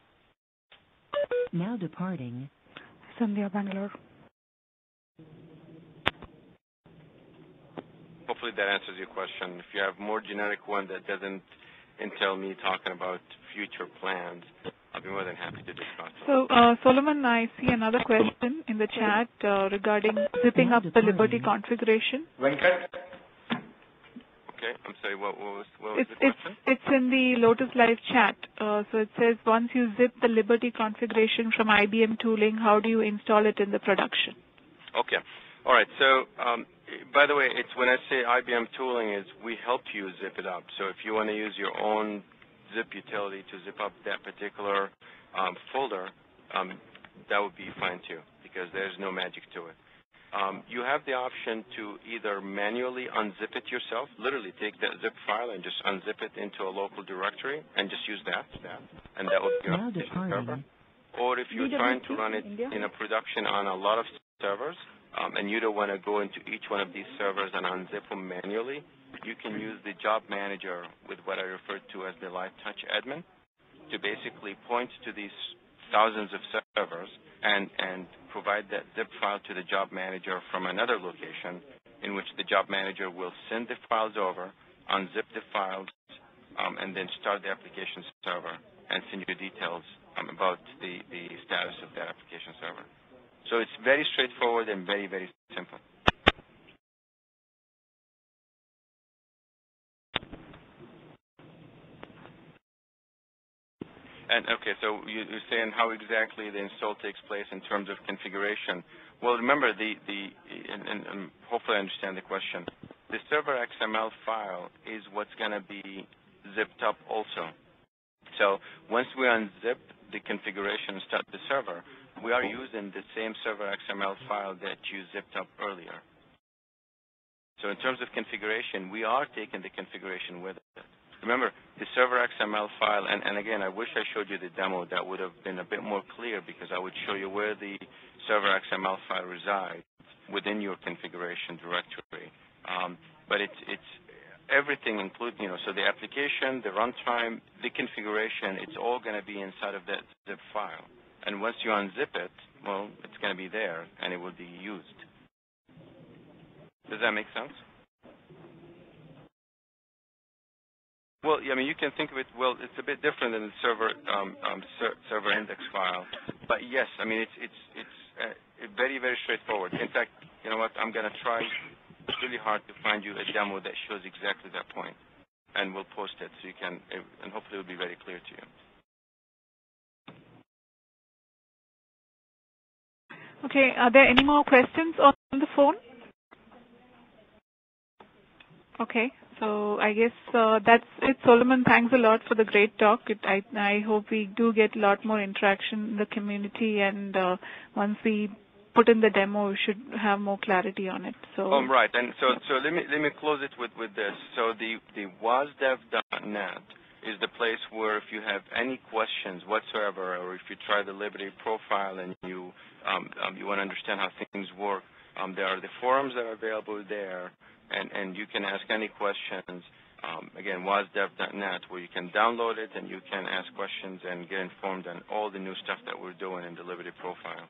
Now departing. Sandhya, Bangalore. Hopefully that answers your question. If you have more generic one that doesn't entail me talking about future plans, I'll be more than happy to discuss. So, Solomon, I see another question in the chat regarding zipping up the Liberty configuration. Venkat? Okay, I'm sorry, what was the question? It's in the Lotus Live chat. So it says, once you zip the Liberty configuration from IBM tooling, how do you install it in the production? Okay. All right. So, by the way, it's when I say IBM tooling, is we help you zip it up. So if you want to use your own zip utility to zip up that particular folder, that would be fine too, because there's no magic to it. You have the option to either manually unzip it yourself, literally take that zip file and just unzip it into a local directory and just use that, and that would be your application server. Or if you're trying to run it in a production on a lot of servers, and you don't want to go into each one of these servers and unzip them manually, you can use the job manager with what I refer to as the light touch admin to basically point to these thousands of servers and provide that zip file to the job manager from another location, in which the job manager will send the files over, unzip the files, and then start the application server and send you details about the status of that application server. So it's very straightforward and very, very simple. And okay, so you're saying how exactly the install takes place in terms of configuration. Well, remember and hopefully I understand the question. The server XML file is what's going to be zipped up also. So once we unzip the configuration and start the server, we are using the same server XML file that you zipped up earlier. So in terms of configuration, we are taking the configuration with it. Remember, the server XML file, and again, I wish I showed you the demo. That would have been a bit more clear because I would show you where the server XML file resides within your configuration directory. But it's everything including, so the application, the runtime, the configuration, it's all going to be inside of that zip file. And once you unzip it, well, it's going to be there, and it will be used. Does that make sense? Well, I mean, you can think of it, well, it's a bit different than the server server index file. But yes, I mean, it's very, very straightforward. In fact, you know what, I'm going to try really hard to find you a demo that shows exactly that point. And we'll post it so you can, and hopefully it will be very clear to you. Okay, are there any more questions on the phone? Okay, so I guess that's it. Solomon, thanks a lot for the great talk. I hope we do get a lot more interaction in the community, and once we put in the demo, we should have more clarity on it. So right, and so let me close it with this. So the wasdev.net is the place where if you have any questions whatsoever, or if you try the Liberty profile and you want to understand how things work, there are the forums that are available there. And you can ask any questions, again, wasdev.net, where you can download it and you can ask questions and get informed on all the new stuff that we're doing in the Liberty profile.